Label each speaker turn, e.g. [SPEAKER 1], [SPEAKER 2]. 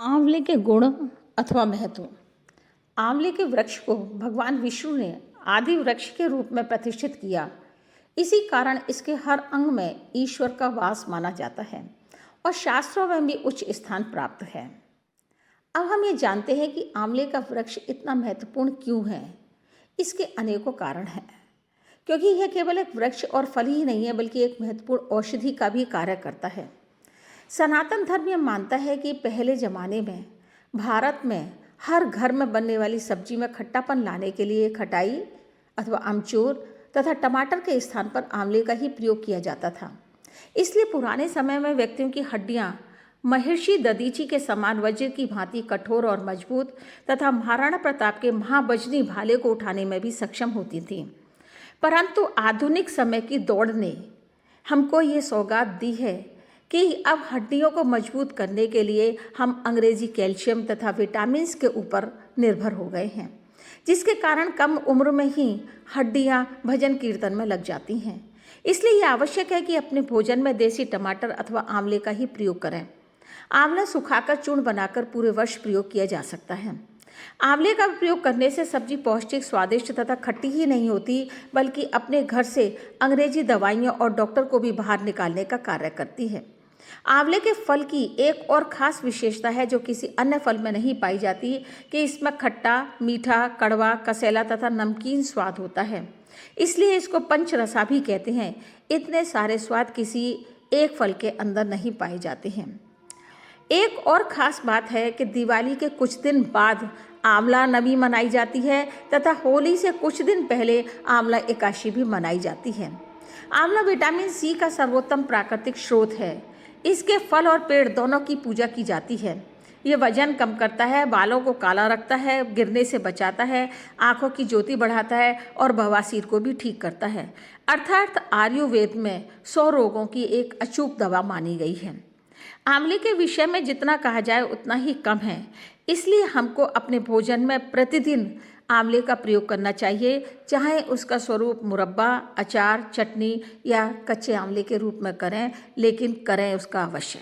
[SPEAKER 1] आंवले के गुण अथवा महत्व। आंवले के वृक्ष को भगवान विष्णु ने आदि वृक्ष के रूप में प्रतिष्ठित किया। इसी कारण इसके हर अंग में ईश्वर का वास माना जाता है और शास्त्रों में भी उच्च स्थान प्राप्त है। अब हम ये जानते हैं कि आंवले का वृक्ष इतना महत्वपूर्ण क्यों है। इसके अनेकों कारण हैं, क्योंकि यह केवल एक वृक्ष और फल ही नहीं है, बल्कि एक महत्वपूर्ण औषधि का भी कार्य करता है। सनातन धर्म यह मानता है कि पहले ज़माने में भारत में हर घर में बनने वाली सब्जी में खट्टापन लाने के लिए खटाई अथवा अमचूर तथा टमाटर के स्थान पर आंवले का ही प्रयोग किया जाता था। इसलिए पुराने समय में व्यक्तियों की हड्डियाँ महर्षि दधीची के समान वज्र की भांति कठोर और मजबूत तथा महाराणा प्रताप के महावज्नी भाले को उठाने में भी सक्षम होती थीं। परंतु आधुनिक समय की दौड़ ने हमको ये सौगात दी है कि अब हड्डियों को मजबूत करने के लिए हम अंग्रेजी कैल्शियम तथा विटामिन्स के ऊपर निर्भर हो गए हैं, जिसके कारण कम उम्र में ही हड्डियां भजन कीर्तन में लग जाती हैं। इसलिए यह आवश्यक है कि अपने भोजन में देसी टमाटर अथवा आंवले का ही प्रयोग करें। आंवला सुखाकर चूर्ण बनाकर पूरे वर्ष प्रयोग किया जा सकता है। आंवले का प्रयोग करने से सब्जी पौष्टिक, स्वादिष्ट तथा खट्टी ही नहीं होती, बल्कि अपने घर से अंग्रेजी दवाइयों और डॉक्टर को भी बाहर निकालने का कार्य करती है। आंवले के फल की एक और ख़ास विशेषता है जो किसी अन्य फल में नहीं पाई जाती कि इसमें खट्टा, मीठा, कड़वा, कसेला तथा नमकीन स्वाद होता है। इसलिए इसको पंचरसा भी कहते हैं। इतने सारे स्वाद किसी एक फल के अंदर नहीं पाए जाते हैं। एक और ख़ास बात है कि दिवाली के कुछ दिन बाद आंवला नवमी मनाई जाती है तथा होली से कुछ दिन पहले आंवला एकादशी भी मनाई जाती है। आंवला विटामिन सी का सर्वोत्तम प्राकृतिक स्रोत है। इसके फल और पेड़ दोनों की पूजा की जाती है। ये वजन कम करता है, बालों को काला रखता है, गिरने से बचाता है, आँखों की ज्योति बढ़ाता है और बवासीर को भी ठीक करता है। अर्थात आयुर्वेद में 100 रोगों की एक अचूक दवा मानी गई है। आंवले के विषय में जितना कहा जाए उतना ही कम है। इसलिए हमको अपने भोजन में प्रतिदिन आंवले का प्रयोग करना चाहिए, चाहे उसका स्वरूप मुरब्बा, अचार, चटनी या कच्चे आंवले के रूप में करें, लेकिन करें उसका अवश्य।